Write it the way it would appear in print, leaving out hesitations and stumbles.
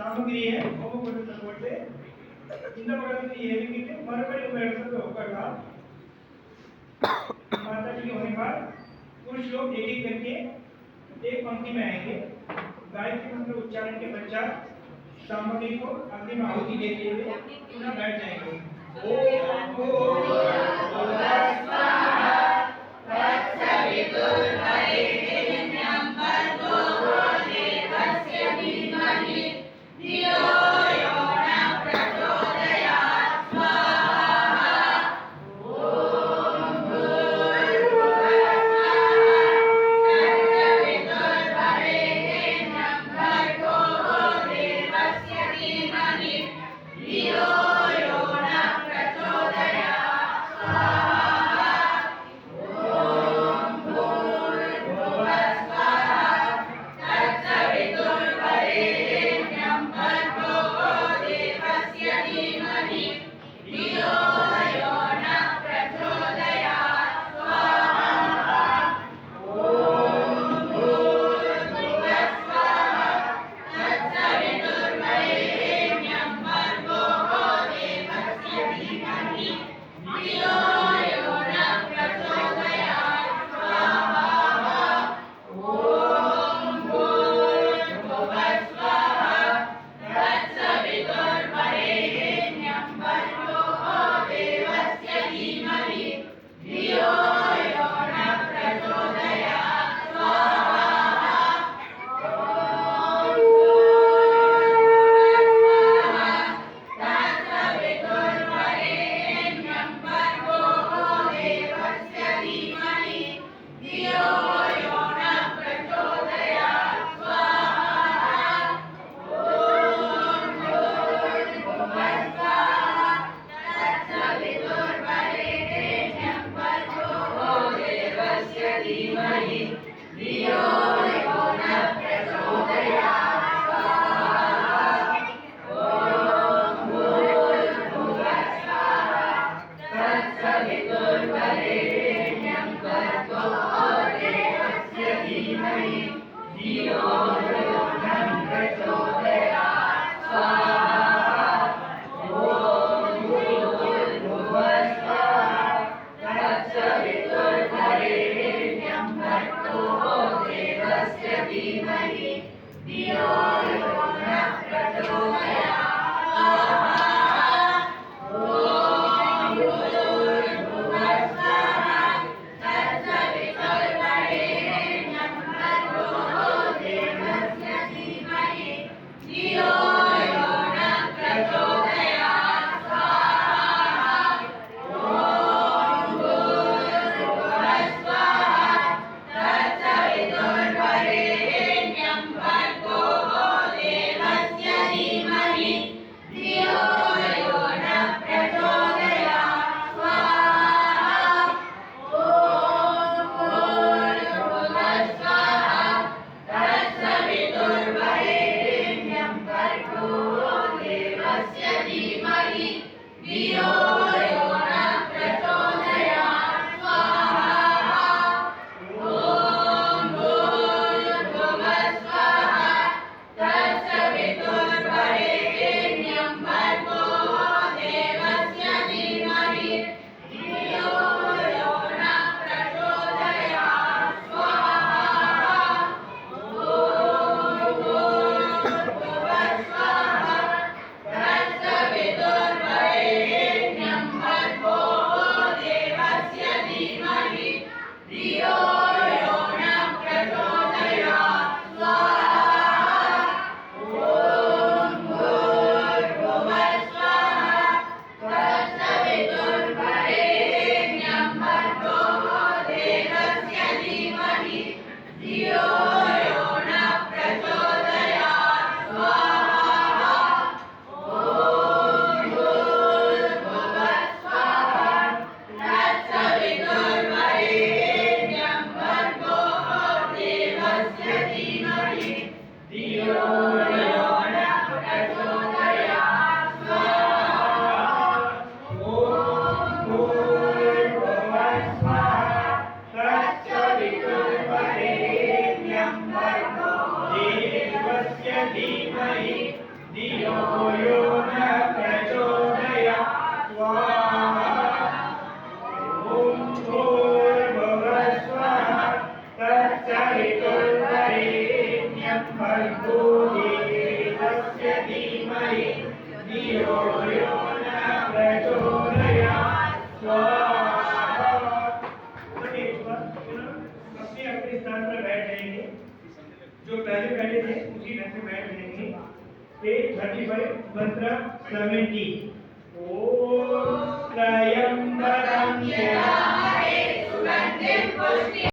சாமகிரிய ஹோமகுண்டத்தை போட்டு இந்த பக்கத்துக்கு இறங்கிட்டு மறுபடியும் உங்க இடத்துல उतरना माता जी के होने पर कुछ लोग एक एक करके एक पंक्ति में आएंगे गायत्री मंत्र उच्चारण के पश्चात सामग्री को अंतिम आहुति देते हुए पुनः बैठ जाएंगे ओम भूर्भुवः स्वाहा तत्सवितुर्वरेण्यं भर्गो देवस्य धीमहि धियो यो न प्रचोदयात् स्वाहा ओम भूर्भुवः तत्सवितुर्वरेण्यं भर्गो देवस्य धीमहि धियो यो न प्रचोदयात् स्वाहा ओम भूर्भुवः Page 35, mantra 70. Om Trayambakam